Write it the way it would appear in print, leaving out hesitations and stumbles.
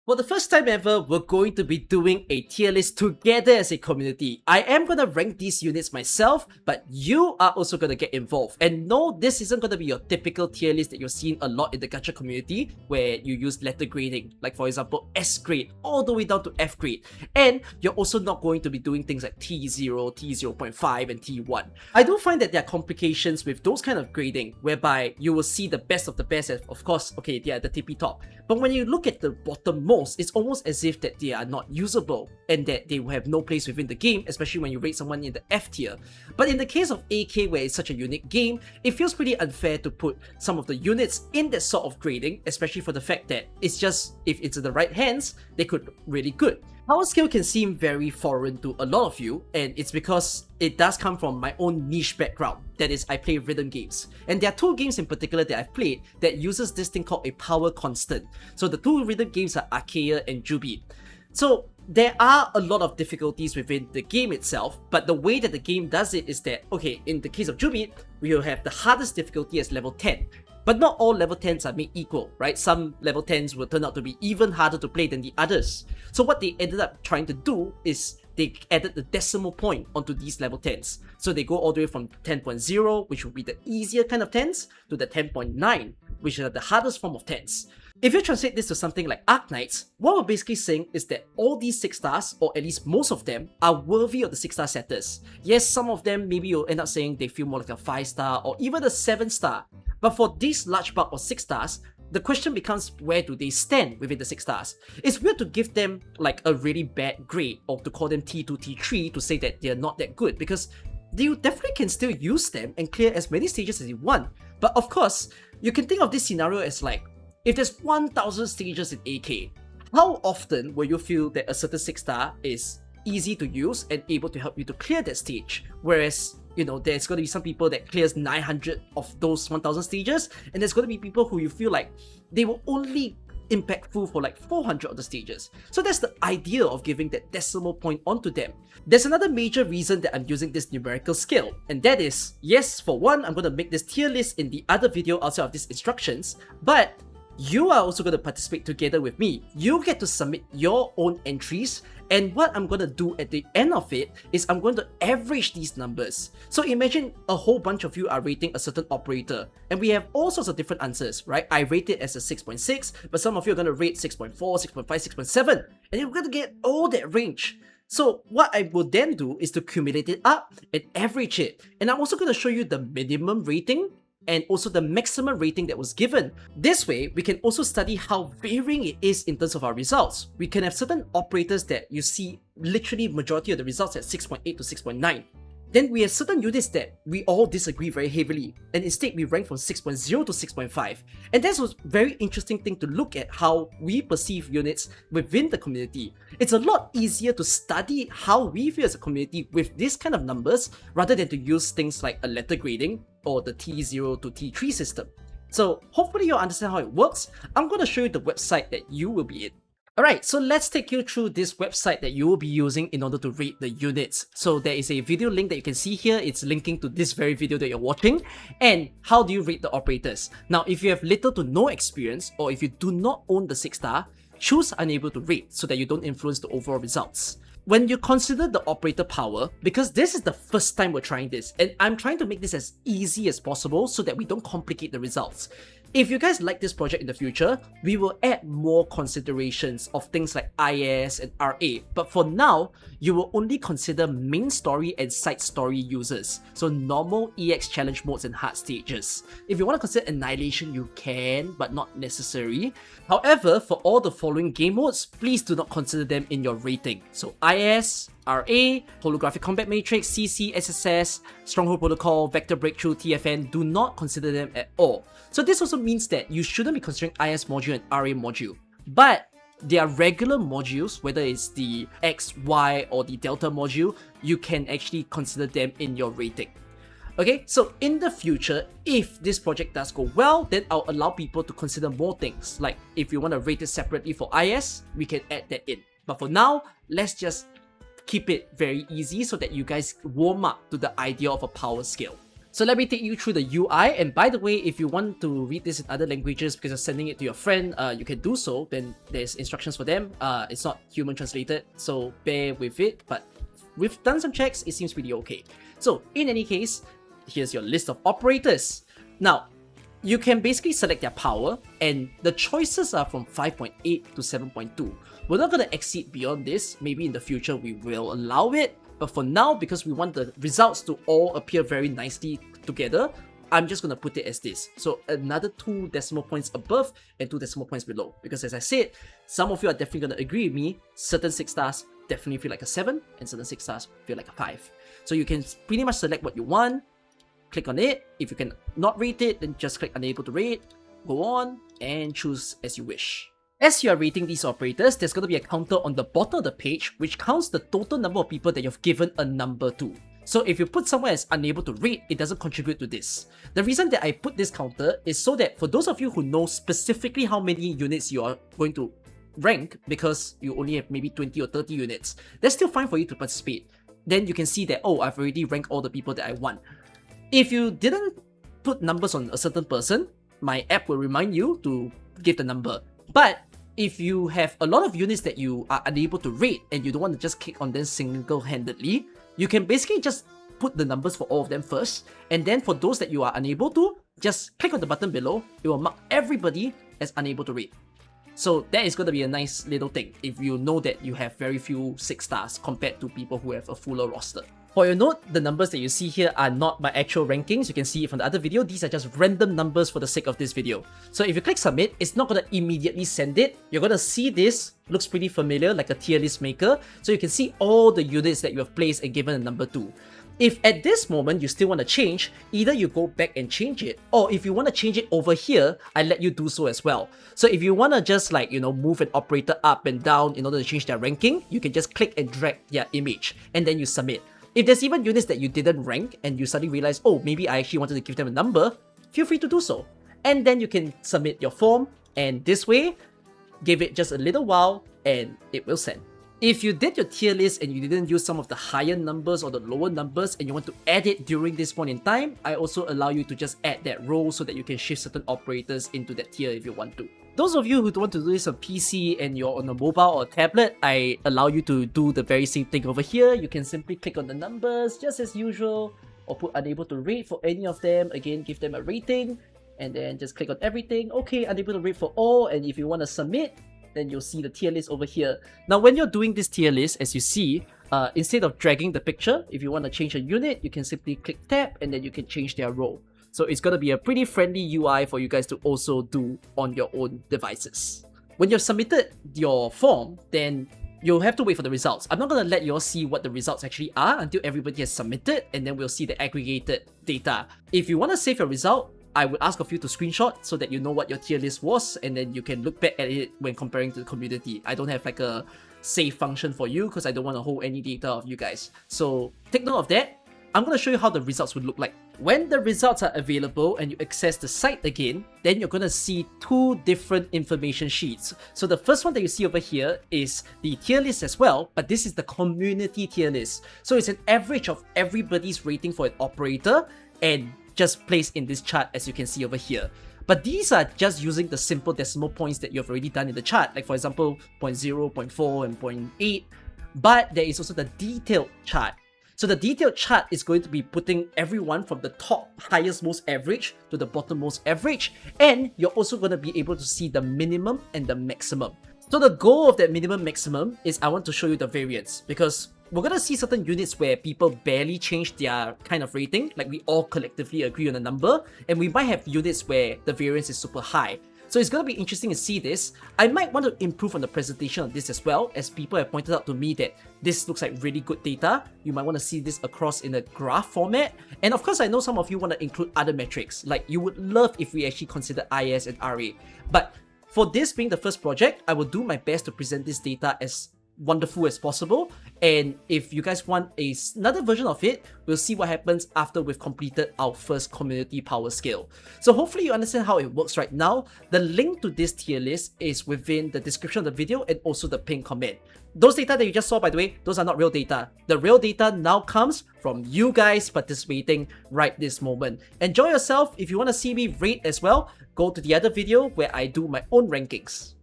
For the first time ever, we're going to be doing a tier list together as a community. I am going to rank these units myself, but you are also going to get involved. And no, this isn't going to be your typical tier list that you're seeing a lot in the gacha community, where you use letter grading, like for example S grade, all the way down to F grade. And you're also not going to be doing things like T0, T0.5, and T1. I do find that there are complications with those kind of grading, whereby you will see the best of the best, and of course, okay, they are the tippy top. But when you look at the bottom most, it's almost as if that they are not usable and that they will have no place within the game, especially when you rate someone in the F tier. But in the case of AK, where it's such a unique game, it feels pretty unfair to put some of the units in that sort of grading, especially for the fact that it's just, if it's in the right hands, they could look really good. Power scale can seem very foreign to a lot of you, and it's because it does come from my own niche background. That is, I play rhythm games. And there are two games in particular that I've played that uses this thing called a power constant. So the two rhythm games are Archaea and Jubi. So there are a lot of difficulties within the game itself, but the way that the game does it is that, okay, in the case of Jubi, we will have the hardest difficulty as level 10. But not all level 10s are made equal, right? Some level 10s will turn out to be even harder to play than the others. So what they ended up trying to do is they added the decimal point onto these level 10s. So they go all the way from 10.0, which would be the easier kind of 10s, to the 10.9, which are the hardest form of 10s. If you translate this to something like Arknights, what we're basically saying is that all these 6 stars, or at least most of them, are worthy of the 6-star setters. Yes, some of them maybe you'll end up saying they feel more like a 5-star or even a 7-star. But for this large bulk of 6 stars, the question becomes, where do they stand within the 6 stars? It's weird to give them like a really bad grade, or to call them T2, T3 to say that they're not that good, because you definitely can still use them and clear as many stages as you want. But of course, you can think of this scenario as like, if there's 1000 stages in AK, how often will you feel that a certain 6-star is easy to use and able to help you to clear that stage? Whereas, you know, there's going to be some people that clears 900 of those 1000 stages, and there's going to be people who you feel like they were only impactful for like 400 of the stages. So that's the idea of giving that decimal point onto them. There's another major reason that I'm using this numerical scale, and that is, yes, for one, I'm going to make this tier list in the other video outside of these instructions, but you are also going to participate together with me. You get to submit your own entries, and what I'm going to do at the end of it is I'm going to average these numbers. So imagine a whole bunch of you are rating a certain operator, and we have all sorts of different answers, right? I rate it as a 6.6, but some of you are going to rate 6.4, 6.5, 6.7, and you're going to get all that range. So what I will then do is to accumulate it up and average it. And I'm also going to show you the minimum rating and also the maximum rating that was given. This way, we can also study how varying it is in terms of our results. We can have certain operators that you see literally majority of the results at 6.8 to 6.9. Then we have certain units that we all disagree very heavily, and instead we rank from 6.0 to 6.5. And that's a very interesting thing to look at, how we perceive units within the community. It's a lot easier to study how we feel as a community with this kind of numbers, rather than to use things like a letter grading or the T0 to T3 system. So hopefully you'll understand how it works. I'm going to show you the website that you will be in. Alright, so let's take you through this website that you will be using in order to rate the units. So there is a video link that you can see here. It's linking to this very video that you're watching. And how do you rate the operators? Now, if you have little to no experience, or if you do not own the 6-star, choose unable to rate so that you don't influence the overall results. When you consider the operator power, because this is the first time we're trying this, and I'm trying to make this as easy as possible so that we don't complicate the results. If you guys like this project in the future, we will add more considerations of things like IS and RA, but for now, you will only consider main story and side story users, so normal EX challenge modes and hard stages. If you want to consider Annihilation, you can, but not necessary. However, for all the following game modes, please do not consider them in your rating. So IS, RA, Holographic Combat Matrix, CC, SSS, Stronghold Protocol, Vector Breakthrough, TFN, do not consider them at all. So this also means that you shouldn't be considering IS module and RA module. But there are regular modules, whether it's the X, Y, or the Delta module, you can actually consider them in your rating. Okay, so in the future, if this project does go well, then I'll allow people to consider more things. Like if you want to rate it separately for IS, we can add that in. But for now, let's just keep it very easy so that you guys warm up to the idea of a power scale. So let me take you through the UI, and by the way, if you want to read this in other languages because you're sending it to your friend, you can do so. Then there's instructions for them. It's not human translated, so bear with it, but we've done some checks, it seems pretty okay. So in any case, here's your list of operators. Now, you can basically select their power, and the choices are from 5.8 to 7.2. We're not going to exceed beyond this. Maybe in the future we will allow it, but for now, because we want the results to all appear very nicely together, I'm just going to put it as this. So another 2 decimal points above and 2 decimal points below. Because as I said, some of you are definitely going to agree with me, certain 6 stars definitely feel like a 7, and certain 6 stars feel like a 5. So you can pretty much select what you want, click on it. If you can not rate it, then just click unable to rate, go on, and choose as you wish. As you are rating these operators, there's going to be a counter on the bottom of the page which counts the total number of people that you've given a number to. So if you put somewhere as unable to rate, it doesn't contribute to this. The reason that I put this counter is so that for those of you who know specifically how many units you are going to rank, because you only have maybe 20 or 30 units, that's still fine for you to participate. Then you can see that, oh, I've already ranked all the people that I want. If you didn't put numbers on a certain person, my app will remind you to give the number. But if you have a lot of units that you are unable to rate and you don't want to just click on them single-handedly, you can basically just put the numbers for all of them first, and then for those that you are unable to, just click on the button below. It will mark everybody as unable to rate. So that is going to be a nice little thing if you know that you have very few 6 stars compared to people who have a fuller roster. For your note, the numbers that you see here are not my actual rankings. You can see it from the other video. These are just random numbers for the sake of this video. So if you click submit, it's not going to immediately send it. You're going to see this. Looks pretty familiar, like a tier list maker. So you can see all the units that you have placed and given a number to. If at this moment you still want to change, either you go back and change it, or if you want to change it over here, I let you do so as well. So if you want to just move an operator up and down in order to change their ranking, you can just click and drag their image, and then you submit. If there's even units that you didn't rank and you suddenly realize, oh, maybe I actually wanted to give them a number, feel free to do so. And then you can submit your form, and this way, give it just a little while and it will send. If you did your tier list and you didn't use some of the higher numbers or the lower numbers and you want to add it during this point in time, I also allow you to just add that row so that you can shift certain operators into that tier if you want to. Those of you who don't want to do this on PC and you're on a mobile or tablet, I allow you to do the very same thing over here. You can simply click on the numbers just as usual, or put unable to rate for any of them. Again, give them a rating, and then just click on everything. Okay, unable to rate for all, and if you want to submit, then you'll see the tier list over here. Now, when you're doing this tier list, as you see, instead of dragging the picture, if you want to change a unit, you can simply click tab and then you can change their row. So it's going to be a pretty friendly UI for you guys to also do on your own devices. When you've submitted your form, then you'll have to wait for the results. I'm not going to let you all see what the results actually are until everybody has submitted, and then we'll see the aggregated data. If you want to save your result, I would ask of you to screenshot so that you know what your tier list was, and then you can look back at it when comparing to the community. I don't have like a save function for you because I don't want to hold any data of you guys. So take note of that. I'm going to show you how the results would look like. When the results are available and you access the site again, then you're going to see 2 different information sheets. So the first one that you see over here is the tier list as well, but this is the community tier list. So it's an average of everybody's rating for an operator and just placed in this chart as you can see over here. But these are just using the simple decimal points that you've already done in the chart, like for example 0.0, 0.4 and 0.8. But there is also the detailed chart. So the detailed chart is going to be putting everyone from the top highest most average to the bottom most average, and you're also going to be able to see the minimum and the maximum. So the goal of that minimum maximum is I want to show you the variance, because we're going to see certain units where people barely change their kind of rating, like we all collectively agree on a number, and we might have units where the variance is super high. So it's going to be interesting to see this. I might want to improve on the presentation of this as well, as people have pointed out to me that this looks like really good data. You might want to see this across in a graph format. And of course, I know some of you want to include other metrics, like you would love if we actually consider IS and RA. But for this being the first project, I will do my best to present this data as wonderful as possible. And if you guys want another version of it, we'll see what happens after we've completed our first community power scale. So hopefully you understand how it works right now. The link to this tier list is within the description of the video and also the pinned comment. Those data that you just saw, by the way, those are not real data. The real data now comes from you guys participating right this moment. Enjoy yourself. If you want to see me rate as well, go to the other video where I do my own rankings.